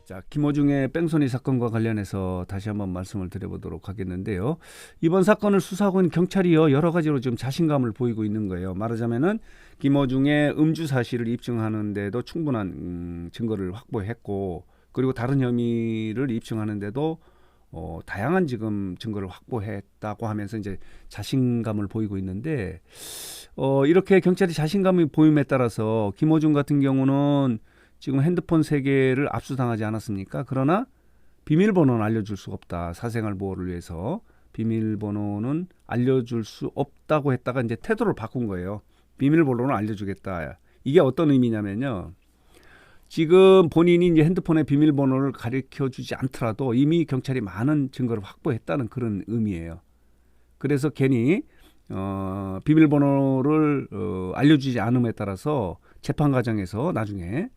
자, 김어중의 뺑소니 사건과 관련해서 다시 한번 말씀을 드려보도록 하겠는데요. 이번 사건을 수사하고 있는 경찰이요, 여러 가지로 좀 자신감을 보이고 있는 거예요. 말하자면은 김어중의 음주 사실을 입증하는데도 충분한 증거를 확보했고, 그리고 다른 혐의를 입증하는데도 다양한 지금 증거를 확보했다고 하면서 이제 자신감을 보이고 있는데, 이렇게 경찰이 자신감이 보임에 따라서 김어중 같은 경우는 지금 핸드폰 3개를 압수당하지 않았습니까? 그러나 비밀번호는 알려줄 수 없다. 사생활 보호를 위해서 비밀번호는 알려줄 수 없다고 했다가 이제 태도를 바꾼 거예요. 비밀번호는 알려주겠다. 이게 어떤 의미냐면요. 지금 본인이 이제 핸드폰의 비밀번호를 가르쳐주지 않더라도 이미 경찰이 많은 증거를 확보했다는 그런 의미예요. 그래서 괜히 비밀번호를 알려주지 않음에 따라서 재판 과정에서 나중에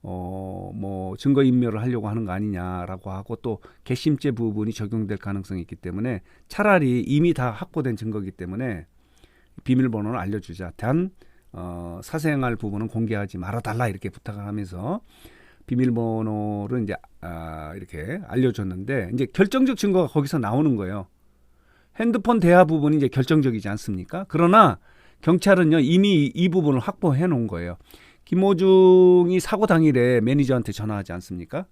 뭐 증거 인멸을 하려고 하는 거 아니냐라고 하고 또 괘씸죄 부분이 적용될 가능성이 있기 때문에 차라리 이미 다 확보된 증거이기 때문에 비밀번호를 알려주자. 단 사생활 부분은 공개하지 말아달라 이렇게 부탁을 하면서 비밀번호를 이제 이렇게 알려줬는데 이제 결정적 증거가 거기서 나오는 거예요. 핸드폰 대화 부분이 이제 결정적이지 않습니까? 그러나 경찰은요 이미 이 부분을 확보해 놓은 거예요. 김어중이 사고 당일에 매니저한테 전화하지 않습니까?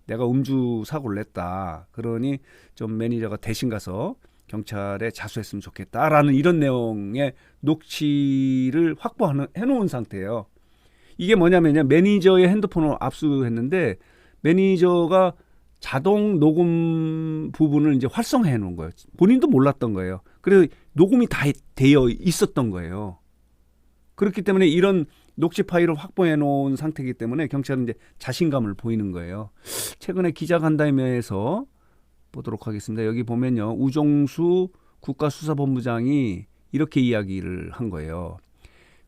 내가 음주 사고를 냈다. 그러니 좀 매니저가 대신 가서 경찰에 자수했으면 좋겠다라는 이런 내용의 녹취를 확보해 놓은 상태예요. 이게 뭐냐면요. 매니저의 핸드폰을 압수했는데 매니저가 자동 녹음 부분을 이제 활성화해 놓은 거예요. 본인도 몰랐던 거예요. 그래서 녹음이 다 되어 있었던 거예요. 그렇기 때문에 이런 녹취 파일을 확보해 놓은 상태이기 때문에 경찰은 이제 자신감을 보이는 거예요. 최근에 기자간담회에서 보도록 하겠습니다. 여기 보면요. 우종수 국가수사본부장이 이렇게 이야기를 한 거예요.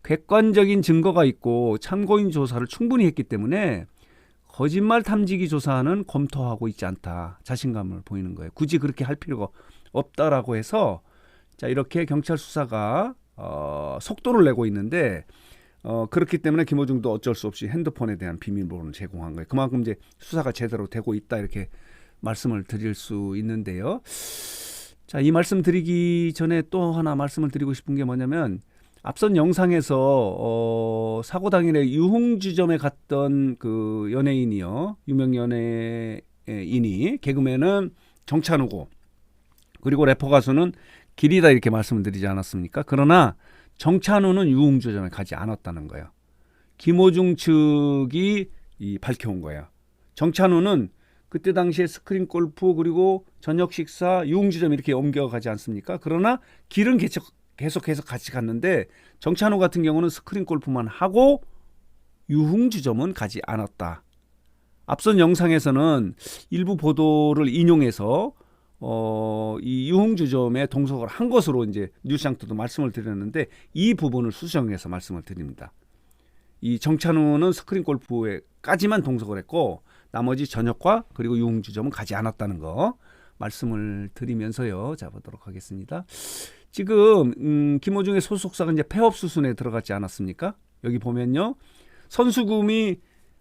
객관적인 증거가 있고 참고인 조사를 충분히 했기 때문에 거짓말 탐지기 조사는 검토하고 있지 않다. 자신감을 보이는 거예요. 굳이 그렇게 할 필요가 없다라고 해서 자 이렇게 경찰 수사가 속도를 내고 있는데 그렇기 때문에 김어중도 어쩔 수 없이 핸드폰에 대한 비밀번호를 제공한 거예요. 그만큼 이제 수사가 제대로 되고 있다 이렇게 말씀을 드릴 수 있는데요. 자, 이 말씀 드리기 전에 또 하나 말씀을 드리고 싶은 게 뭐냐면 앞선 영상에서 사고 당일에 유흥주점에 갔던 그 연예인이요. 유명 연예인이 개그맨은 정찬우고 그리고 래퍼 가수는 길이다 이렇게 말씀을 드리지 않았습니까? 그러나 정찬우는 유흥주점에 가지 않았다는 거예요. 김어중 측이 밝혀온 거예요. 정찬우는 그때 당시에 스크린 골프 그리고 저녁 식사 유흥주점 이렇게 옮겨가지 않습니까? 그러나 길은 계속해서 같이 갔는데 정찬우 같은 경우는 스크린 골프만 하고 유흥주점은 가지 않았다. 앞선 영상에서는 일부 보도를 인용해서 이 유흥주점에 동석을 한 것으로 이제 뉴스장터도 말씀을 드렸는데 이 부분을 수정해서 말씀을 드립니다. 이 정찬우는 스크린 골프에까지만 동석을 했고 나머지 저녁과 그리고 유흥주점은 가지 않았다는 거 말씀을 드리면서요. 자 보도록 하겠습니다. 지금 김어중의 소속사가 이제 폐업 수순에 들어갔지 않았습니까? 여기 보면요. 선수금이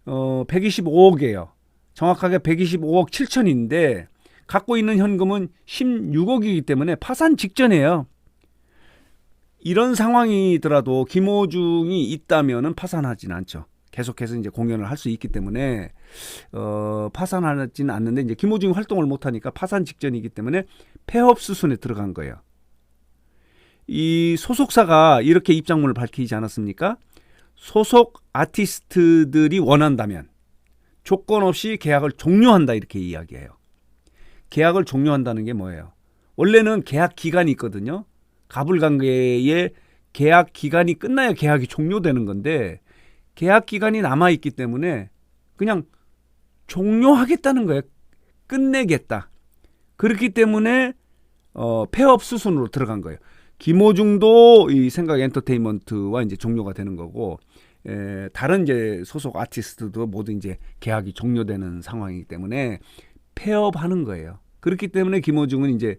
125억이에요. 정확하게 125억 7천인데 갖고 있는 현금은 16억이기 때문에 파산 직전이에요. 이런 상황이더라도 김어중이 있다면은 파산하지는 않죠. 계속해서 이제 공연을 할 수 있기 때문에 파산하지는 않는데 이제 김어중이 활동을 못하니까 파산 직전이기 때문에 폐업 수순에 들어간 거예요. 이 소속사가 이렇게 입장문을 밝히지 않았습니까? 소속 아티스트들이 원한다면 조건 없이 계약을 종료한다 이렇게 이야기해요. 계약을 종료한다는 게 뭐예요? 원래는 계약 기간이 있거든요. 가불관계의 계약 기간이 끝나야 계약이 종료되는 건데 계약 기간이 남아있기 때문에 그냥 종료하겠다는 거예요. 끝내겠다. 그렇기 때문에 폐업 수순으로 들어간 거예요. 김어중도 이 생각 엔터테인먼트와 이제 종료가 되는 거고 다른 이제 소속 아티스트도 모두 이제 계약이 종료되는 상황이기 때문에 폐업하는 거예요. 그렇기 때문에 김어중은 이제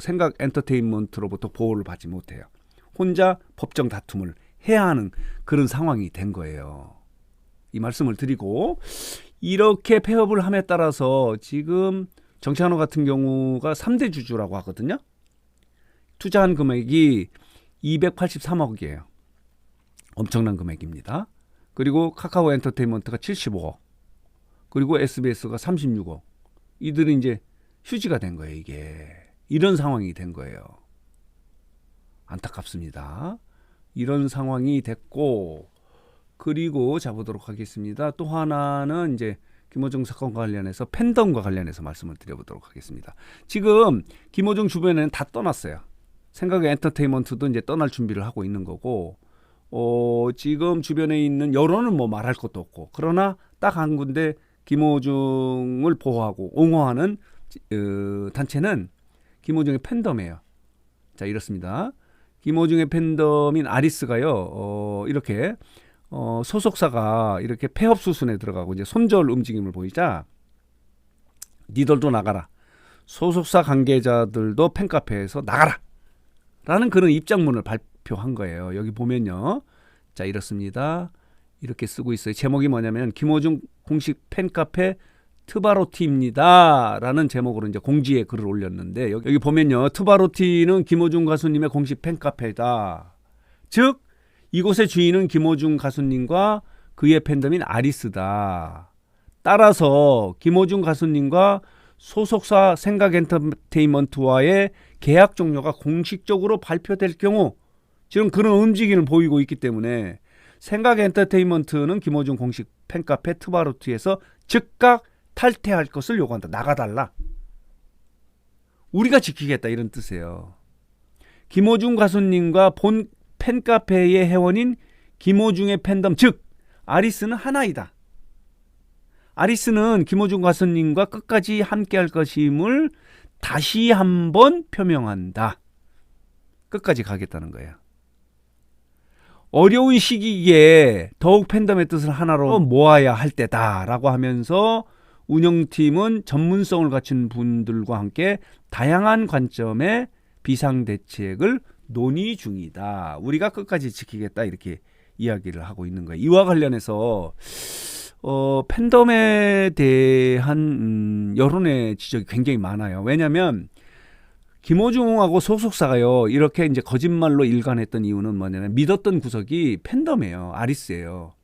생각 엔터테인먼트로부터 보호를 받지 못해요. 혼자 법정 다툼을 해야 하는 그런 상황이 된 거예요. 이 말씀을 드리고 이렇게 폐업을 함에 따라서 지금 정찬호 같은 경우가 3대 주주라고 하거든요. 투자한 금액이 283억이에요. 엄청난 금액입니다. 그리고 카카오 엔터테인먼트가 75억, 그리고 SBS가 36억. 이들은 이제 휴지가 된 거예요. 이게 이런 상황이 된 거예요. 안타깝습니다. 이런 상황이 됐고, 그리고 자보도록 하겠습니다. 또 하나는 이제 김호중 사건과 관련해서 팬덤과 관련해서 말씀을 드려보도록 하겠습니다. 지금 김호중 주변에는 다 떠났어요. 생각의 엔터테인먼트도 이제 떠날 준비를 하고 있는 거고, 지금 주변에 있는 여론은 뭐 말할 것도 없고, 그러나 딱 한 군데 김호중을 보호하고 옹호하는 단체는 김호중의 팬덤이에요. 자, 이렇습니다. 김호중의 팬덤인 아리스가요, 이렇게 소속사가 이렇게 폐업 수순에 들어가고 이제 손절 움직임을 보이자 니들도 나가라, 소속사 관계자들도 팬카페에서 나가라 라는 그런 입장문을 발표한 거예요. 여기 보면요, 자, 이렇습니다. 이렇게 쓰고 있어요. 제목이 뭐냐면 김호중 공식 팬카페 트바로티입니다 라는 제목으로 이제 공지에 글을 올렸는데, 여기 보면요, 트바로티는 김호중 가수님의 공식 팬카페다. 즉 이곳의 주인은 김호중 가수님과 그의 팬덤인 아리스다. 따라서 김호중 가수님과 소속사 생각 엔터테인먼트와의 계약 종료가 공식적으로 발표될 경우, 지금 그런 움직임을 보이고 있기 때문에 생각 엔터테인먼트는 김호중 공식 팬카페 트바로티에서 즉각 탈퇴할 것을 요구한다. 나가달라. 우리가 지키겠다, 이런 뜻이에요. 김호중 가수님과 본 팬카페의 회원인 김호중의 팬덤, 즉 아리스는 하나이다. 아리스는 김호중 가수님과 끝까지 함께할 것임을 다시 한번 표명한다. 끝까지 가겠다는 거예요. 어려운 시기에 더욱 팬덤의 뜻을 하나로 모아야 할 때다라고 하면서 운영팀은 전문성을 갖춘 분들과 함께 다양한 관점의 비상대책을 논의 중이다. 우리가 끝까지 지키겠다, 이렇게 이야기를 하고 있는 거예요. 이와 관련해서 팬덤에 대한 여론의 지적이 굉장히 많아요. 왜냐하면 김호중하고 소속사가요, 이렇게 이제 거짓말로 일관했던 이유는 뭐냐면 믿었던 구석이 팬덤이에요. 아리스예요.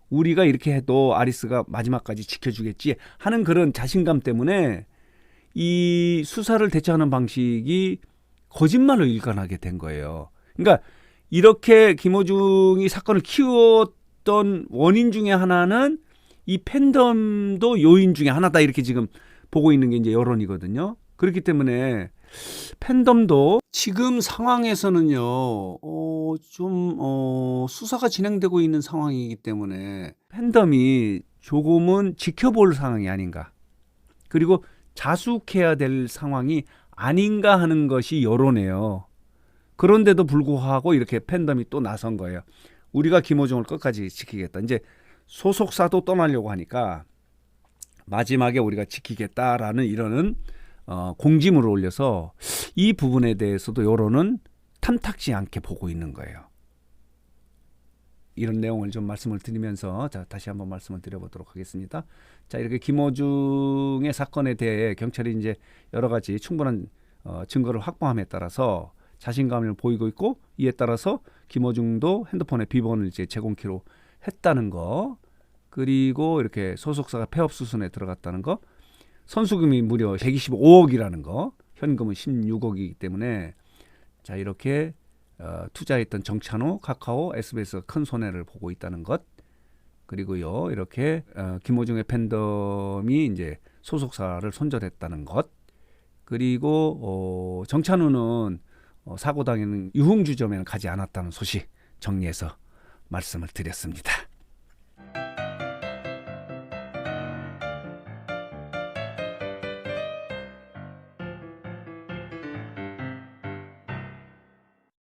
우리가 이렇게 해도 아리스가 마지막까지 지켜주겠지 하는 그런 자신감 때문에 이 수사를 대처하는 방식이 거짓말로 일관하게 된 거예요. 그러니까 이렇게 김호중이 사건을 키웠던 원인 중에 하나는 이 팬덤도 요인 중에 하나다, 이렇게 지금 보고 있는 게 이제 여론이거든요. 그렇기 때문에 팬덤도 지금 상황에서는요, 수사가 진행되고 있는 상황이기 때문에 팬덤이 조금은 지켜볼 상황이 아닌가, 그리고 자숙해야 될 상황이 아닌가 하는 것이 여론이에요. 그런데도 불구하고 이렇게 팬덤이 또 나선 거예요. 우리가 김호중을 끝까지 지키겠다. 이제 소속사도 떠나려고 하니까 마지막에 우리가 지키겠다라는 이러는 공지문을 올려서 이 부분에 대해서도 여론은 탐탁지 않게 보고 있는 거예요. 이런 내용을 좀 말씀을 드리면서 다시 한번 말씀을 드려보도록 하겠습니다. 자, 이렇게 김호중의 사건에 대해 경찰이 이제 여러 가지 충분한 증거를 확보함에 따라서 자신감을 보이고 있고, 이에 따라서 김호중도 핸드폰에 비번을 이제 제공키로 했다는 거, 그리고 이렇게 소속사가 폐업 수순에 들어갔다는 거, 선수금이 무려 125억이라는 거, 현금은 16억이기 때문에 자, 이렇게 투자했던 정찬호, 카카오, SBS가 큰 손해를 보고 있다는 것, 그리고요, 이렇게 김호중의 팬덤이 이제 소속사를 손절했다는 것, 그리고 정찬호는 사고 당하는 유흥주점에는 가지 않았다는 소식 정리해서 말씀을 드렸습니다.